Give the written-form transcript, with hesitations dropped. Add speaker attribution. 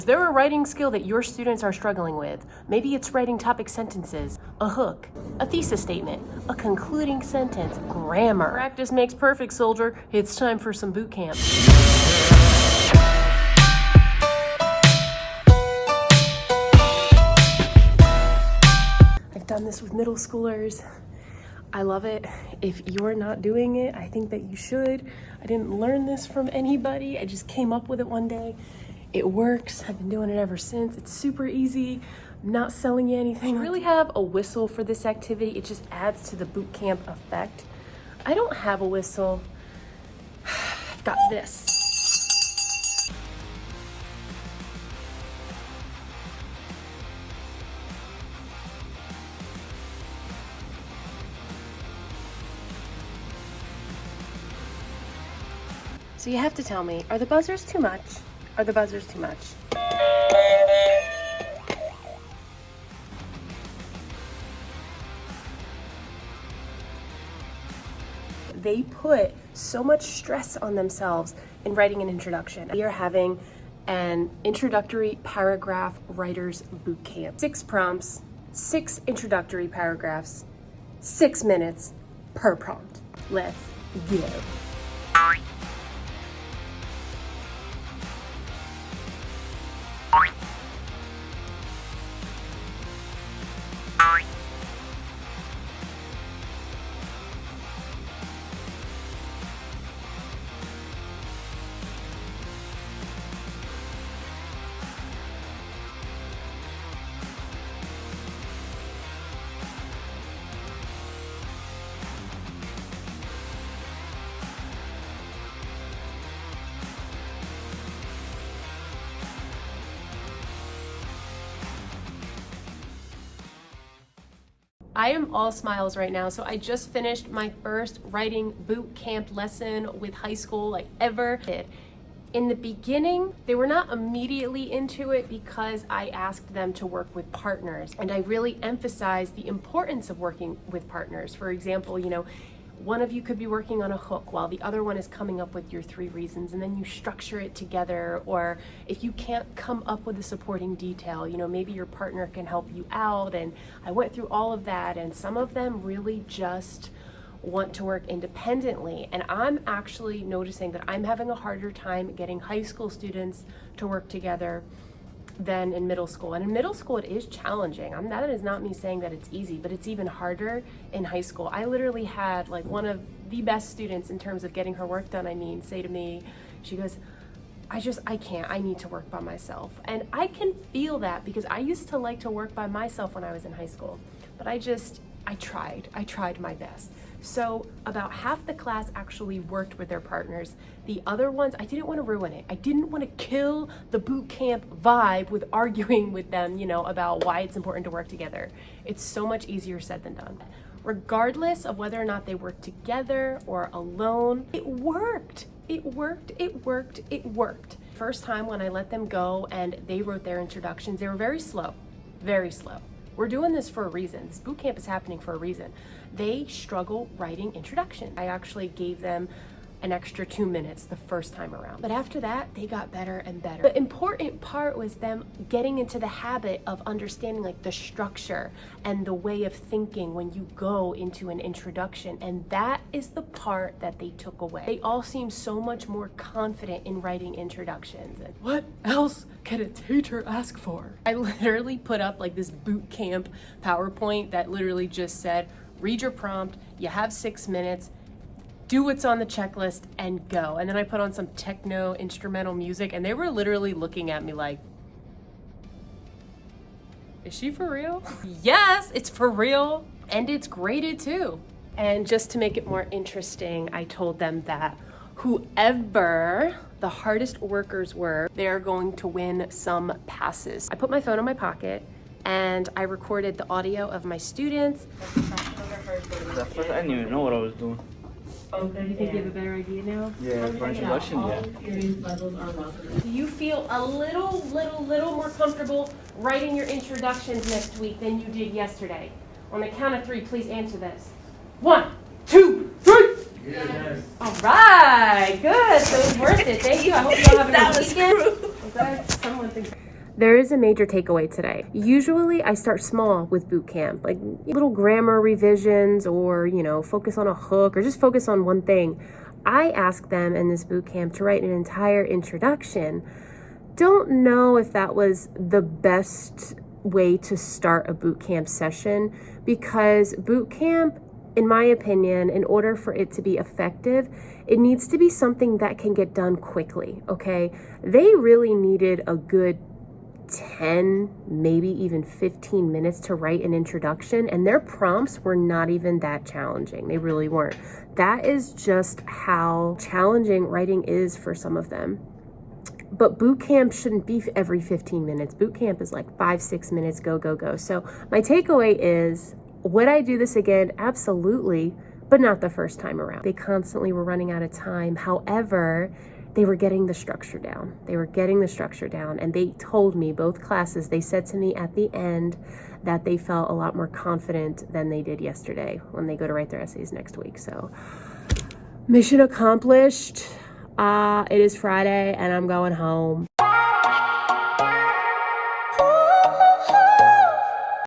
Speaker 1: Is there a writing skill that your students are struggling with? Maybe it's writing topic sentences, a hook, a thesis statement, a concluding sentence, grammar. Practice makes perfect, soldier. It's time for some boot camp. I've done this with middle schoolers. I love it. If you're not doing it, I think that you should. I didn't learn this from anybody. I just came up with it one day. It works. I've been doing it ever since. It's super easy. I'm not selling you anything. I really have a whistle for this activity. It just adds to the boot camp effect. I don't have a whistle. I've got this. So you have to tell me, are the buzzers too much? Are the buzzers too much? They put so much stress on themselves in writing an introduction. We are having an introductory paragraph writer's boot camp. 6 prompts, 6 introductory paragraphs, 6 minutes per prompt. Let's go. I am all smiles right now. So I just finished my first writing boot camp lesson with high school like ever did. In the beginning, they were not immediately into it because I asked them to work with partners. And I really emphasized the importance of working with partners. For example, one of you could be working on a hook while the other one is coming up with your 3 reasons, and then you structure it together. Or if you can't come up with a supporting detail, maybe your partner can help you out. And I went through all of that, and some of them really just want to work independently. And I'm actually noticing that I'm having a harder time getting high school students to work together than in middle school. And in middle school, it is challenging. That is not me saying that it's easy, but it's even harder in high school. I literally had like one of the best students in terms of getting her work done, say to me, she goes, I can't, I need to work by myself. And I can feel that because I used to like to work by myself when I was in high school, but I tried my best. So about half the class actually worked with their partners. The other ones, I didn't want to ruin it. I didn't want to kill the boot camp vibe with arguing with them, about why it's important to work together. It's so much easier said than done. Regardless of whether or not they work together or alone, it worked. It worked. First time when I let them go and they wrote their introductions, they were very slow. We're doing this for a reason. This boot camp is happening for a reason. They struggle writing introduction. I actually gave them an extra 2 minutes the first time around. But after that, they got better and better. The important part was them getting into the habit of understanding like the structure and the way of thinking when you go into an introduction. And that is the part that they took away. They all seem so much more confident in writing introductions. And what else can a teacher ask for? I literally put up like this boot camp PowerPoint that literally just said, read your prompt, you have 6 minutes, do what's on the checklist, and go. And then I put on some techno instrumental music, and they were literally looking at me like, is she for real? Yes, it's for real, and it's graded too. And just to make it more interesting, I told them that whoever the hardest workers were, they're going to win some passes. I put my phone in my pocket, and I recorded the audio of my students.
Speaker 2: At first, I didn't even know what I was doing.
Speaker 1: Okay, do you think you have a better idea now?
Speaker 2: Yeah, for introduction, yeah.
Speaker 1: Experience levels are welcome. Do you feel a little more comfortable writing your introductions next week than you did yesterday? On the count of 3, please answer this. 1, 2, 3.
Speaker 2: Yes.
Speaker 1: All right, good. So it's worth it. Thank you. I hope you all have a good weekend. Okay. Someone thinks. There is a major takeaway today. Usually I start small with boot camp, like little grammar revisions or, focus on a hook or just focus on one thing. I asked them in this boot camp to write an entire introduction. Don't know if that was the best way to start a boot camp session, because boot camp, in my opinion, in order for it to be effective, it needs to be something that can get done quickly, okay? They really needed a good 10, maybe even 15 minutes to write an introduction, and their prompts were not even that challenging. They really weren't. That is just how challenging writing is for some of them. But boot camp shouldn't be every 15 minutes. Boot camp is like 5-6 minutes, go, go, go. So my takeaway is, would I do this again? Absolutely, but not the first time around. They constantly were running out of time. However, they were getting the structure down. And they told me, both classes, they said to me at the end that they felt a lot more confident than they did yesterday when they go to write their essays next week. So mission accomplished. It is Friday and I'm going home.